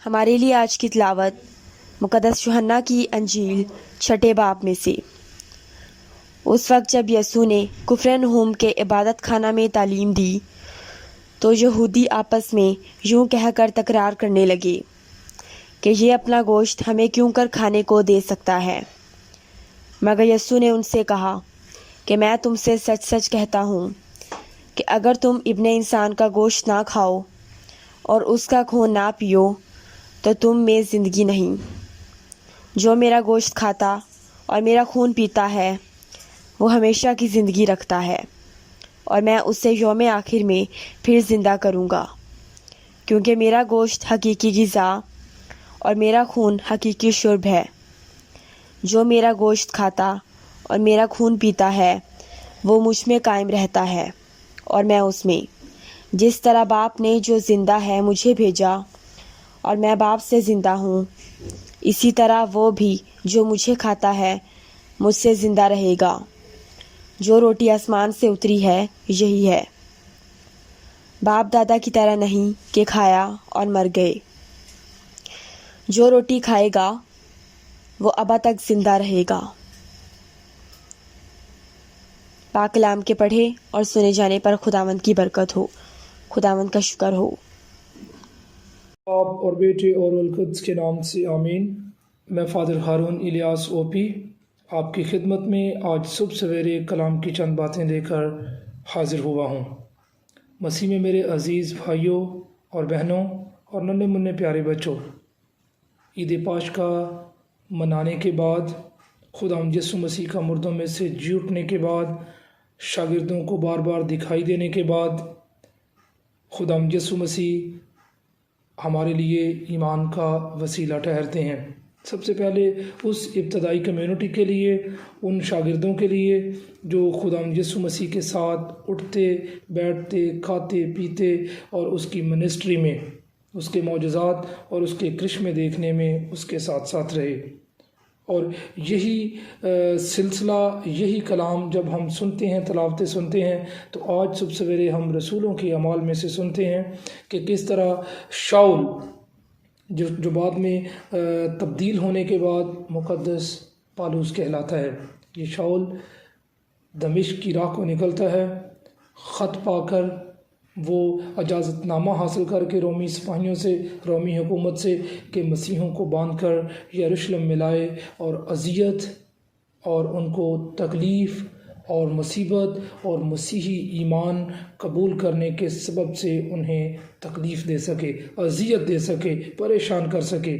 ہمارے لیے آج کی تلاوت مقدس یوحنا کی انجیل چھٹے باب میں سے۔ اس وقت جب یسوع نے کفرنہوم کے عبادت خانہ میں تعلیم دی تو یہودی آپس میں یوں کہہ کر تکرار کرنے لگے کہ یہ اپنا گوشت ہمیں کیوں کر کھانے کو دے سکتا ہے۔ مگر یسوع نے ان سے کہا کہ میں تم سے سچ سچ کہتا ہوں کہ اگر تم ابن انسان کا گوشت نہ کھاؤ اور اس کا خون نہ پیو تو تم میں زندگی نہیں۔ جو میرا گوشت کھاتا اور میرا خون پیتا ہے وہ ہمیشہ کی زندگی رکھتا ہے، اور میں اسے یوم آخر میں پھر زندہ کروں گا، کیونکہ میرا گوشت حقیقی غذا اور میرا خون حقیقی شرب ہے۔ جو میرا گوشت کھاتا اور میرا خون پیتا ہے وہ مجھ میں قائم رہتا ہے اور میں اس میں، جس طرح باپ نے جو زندہ ہے مجھے بھیجا اور میں باپ سے زندہ ہوں، اسی طرح وہ بھی جو مجھے کھاتا ہے مجھ سے زندہ رہے گا۔ جو روٹی آسمان سے اتری ہے یہی ہے، باپ دادا کی طرح نہیں کہ کھایا اور مر گئے۔ جو روٹی کھائے گا وہ ابد تک زندہ رہے گا۔ پاک کلام کے پڑھے اور سنے جانے پر خداوند کی برکت ہو، خداوند کا شکر ہو۔ باپ اور بیٹے اور روح القدس کے نام سے آمین۔ میں فادر ہارون الیاس او پی آپ کی خدمت میں آج صبح سویرے کلام کی چند باتیں لے کر حاضر ہوا ہوں۔ مسیح میں میرے عزیز بھائیوں اور بہنوں اور ننھے منھے پیارے بچوں، عید پاشکا منانے کے بعد، خداوند یسوع مسیح کا مردوں میں سے جی اٹھنے کے بعد، شاگردوں کو بار بار دکھائی دینے کے بعد، خداوند یسوع مسیح ہمارے لیے ایمان کا وسیلہ ٹھہرتے ہیں۔ سب سے پہلے اس ابتدائی کمیونٹی کے لیے، ان شاگردوں کے لیے جو خداوند یسوع مسیح کے ساتھ اٹھتے بیٹھتے کھاتے پیتے اور اس کی منسٹری میں، اس کے معجزات اور اس کے کرشمے دیکھنے میں اس کے ساتھ ساتھ رہے۔ اور یہی سلسلہ، یہی کلام جب ہم سنتے ہیں، تلاوتیں سنتے ہیں، تو آج صبح سویرے ہم رسولوں کے اعمال میں سے سنتے ہیں کہ کس طرح شاؤل جو بعد میں تبدیل ہونے کے بعد مقدس پالوس کہلاتا ہے، یہ شاؤل دمشق کی راہ کو نکلتا ہے، خط پا کر، وہ اجازت نامہ حاصل کر کے رومی سپاہیوں سے، رومی حکومت سے، کہ مسیحوں کو باندھ کر یروشلم میں لائے اور اذیت اور ان کو تکلیف اور مصیبت اور مسیحی ایمان قبول کرنے کے سبب سے انہیں تکلیف دے سکے، اذیت دے سکے، پریشان کر سکے،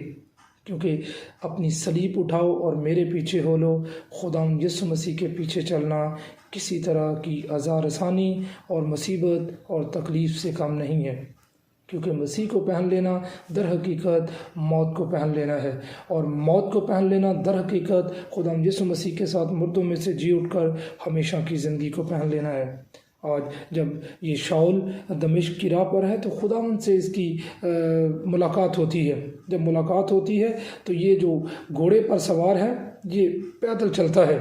کیونکہ اپنی صلیب اٹھاؤ اور میرے پیچھے ہو لو۔ خداوند یسوع مسیح کے پیچھے چلنا کسی طرح کی آزار رسانی اور مصیبت اور تکلیف سے کم نہیں ہے، کیونکہ مسیح کو پہن لینا در حقیقت موت کو پہن لینا ہے، اور موت کو پہن لینا در حقیقت خداوند یسوع مسیح کے ساتھ مردوں میں سے جی اٹھ کر ہمیشہ کی زندگی کو پہن لینا ہے۔ آج جب یہ شاؤل دمشق کی راہ پر ہے تو خداوند سے اس کی ملاقات ہوتی ہے۔ جب ملاقات ہوتی ہے تو یہ جو گھوڑے پر سوار ہے یہ پیدل چلتا ہے،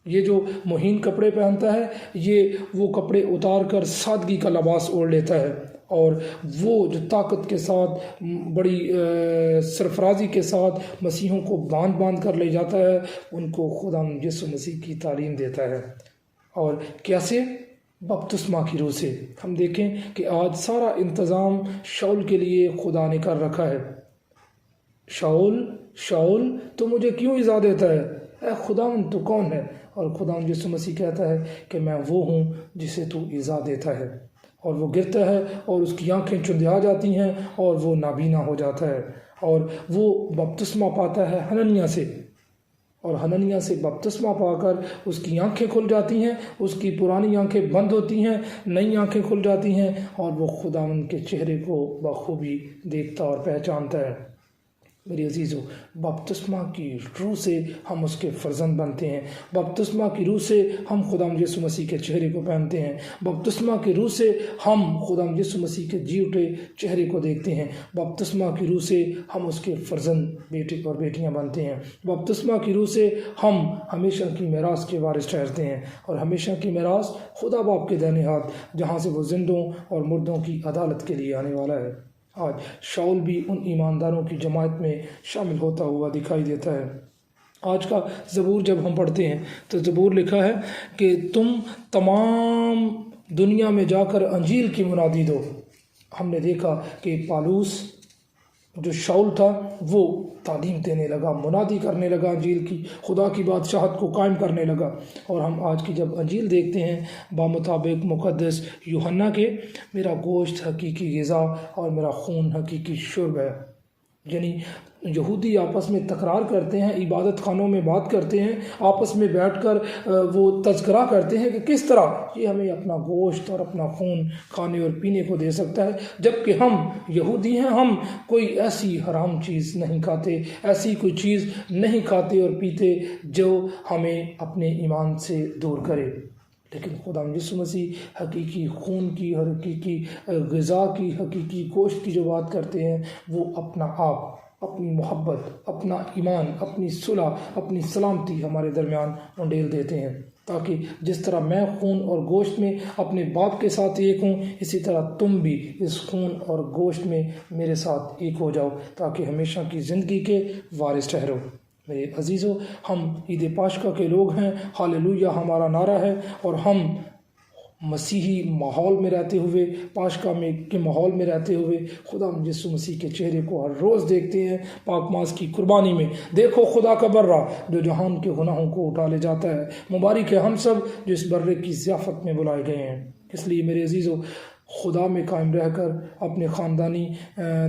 یہ جو مہین کپڑے پہنتا ہے یہ وہ کپڑے اتار کر سادگی کا لباس اوڑھ لیتا ہے، اور وہ جو طاقت کے ساتھ، بڑی سرفرازی کے ساتھ مسیحوں کو باندھ باندھ کر لے جاتا ہے، ان کو خداوند یسوع مسیح کی تعلیم دیتا ہے۔ اور کیسے؟ بپتسمہ کی روح سے۔ ہم دیکھیں کہ آج سارا انتظام شاؤل کے لیے خدا نے کر رکھا ہے۔ شاؤل شاؤل تو مجھے کیوں ایذا دیتا ہے؟ اے خداوند تو کون ہے؟ اور خداوند یسوع مسیح کہتا ہے کہ میں وہ ہوں جسے تو ایذا دیتا ہے، اور وہ گرتا ہے اور اس کی آنکھیں چندھیا جاتی ہیں اور وہ نابینا ہو جاتا ہے، اور وہ بپتسمہ پاتا ہے حننیہ سے، اور حننیہ سے بپتسمہ پا کر اس کی آنکھیں کھل جاتی ہیں، اس کی پرانی آنکھیں بند ہوتی ہیں، نئی آنکھیں کھل جاتی ہیں، اور وہ خداوند کے چہرے کو بخوبی دیکھتا اور پہچانتا ہے۔ میری عزیزو، بپتسمہ کی روح سے ہم اس کے فرزند بنتے ہیں، بپتسمہ کی روح سے ہم خداوند یسوع مسیح کے چہرے کو پہنتے ہیں، بپتسمہ کی روح سے ہم خداوند یسوع مسیح کے جی اٹھے چہرے کو دیکھتے ہیں، بپتسمہ کی روح سے ہم اس کے فرزند بیٹے اور بیٹیاں بنتے ہیں، بپتسمہ کی روح سے ہم ہمیشہ کی میراث کے وارث ٹھہرتے ہیں، اور ہمیشہ کی میراث خدا باپ کے دائیں ہاتھ، جہاں سے وہ زندوں اور مردوں کی عدالت کے لیے آنے والا ہے۔ آج شاول بھی ان ایمانداروں کی جماعت میں شامل ہوتا ہوا دکھائی دیتا ہے۔ آج کا زبور جب ہم پڑھتے ہیں تو زبور لکھا ہے کہ تم تمام دنیا میں جا کر انجیل کی منادی دو۔ ہم نے دیکھا کہ پالوس جو شاول تھا وہ تعلیم دینے لگا، منادی کرنے لگا انجیل کی، خدا کی بادشاہت کو قائم کرنے لگا۔ اور ہم آج کی جب انجیل دیکھتے ہیں بمطابق مقدس یوحنا کے، میرا گوشت حقیقی غذا اور میرا خون حقیقی شرب ہے۔ یعنی یہودی آپس میں تکرار کرتے ہیں، عبادت خانوں میں بات کرتے ہیں، آپس میں بیٹھ کر وہ تذکرہ کرتے ہیں کہ کس طرح یہ ہمیں اپنا گوشت اور اپنا خون کھانے اور پینے کو دے سکتا ہے، جبکہ ہم یہودی ہیں، ہم کوئی ایسی حرام چیز نہیں کھاتے، ایسی کوئی چیز نہیں کھاتے اور پیتے جو ہمیں اپنے ایمان سے دور کرے۔ لیکن خدا یسوع مسیح حقیقی خون کی اور حقیقی غذا کی، حقیقی گوشت کی جو بات کرتے ہیں، وہ اپنا آپ، اپنی محبت، اپنا ایمان، اپنی صلح، اپنی سلامتی ہمارے درمیان انڈیل دیتے ہیں، تاکہ جس طرح میں خون اور گوشت میں اپنے باپ کے ساتھ ایک ہوں، اسی طرح تم بھی اس خون اور گوشت میں میرے ساتھ ایک ہو جاؤ، تاکہ ہمیشہ کی زندگی کے وارث ٹھہرو۔ میرے عزیزو، ہم عید پاشکا کے لوگ ہیں، ہاللویہ ہمارا نعرہ ہے، اور ہم مسیحی ماحول میں رہتے ہوئے، پاشکا میں کے ماحول میں رہتے ہوئے خدا یسوع مسیح کے چہرے کو ہر روز دیکھتے ہیں۔ پاک ماس کی قربانی میں دیکھو خدا کا برہ جو جہان کے گناہوں کو اٹھا لے جاتا ہے۔ مبارک ہے ہم سب جو اس برے کی ضیافت میں بلائے گئے ہیں۔ اس لیے میرے عزیزو، خدا میں قائم رہ کر اپنے خاندانی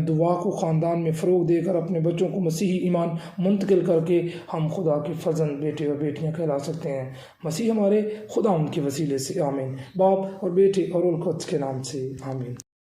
دعا کو خاندان میں فروغ دے کر اپنے بچوں کو مسیحی ایمان منتقل کر کے ہم خدا کے فرزند بیٹے اور بیٹیاں کہلا سکتے ہیں۔ مسیح ہمارے خدا ان کے وسیلے سے آمین۔ باپ اور بیٹے اور القدس کے نام سے آمین۔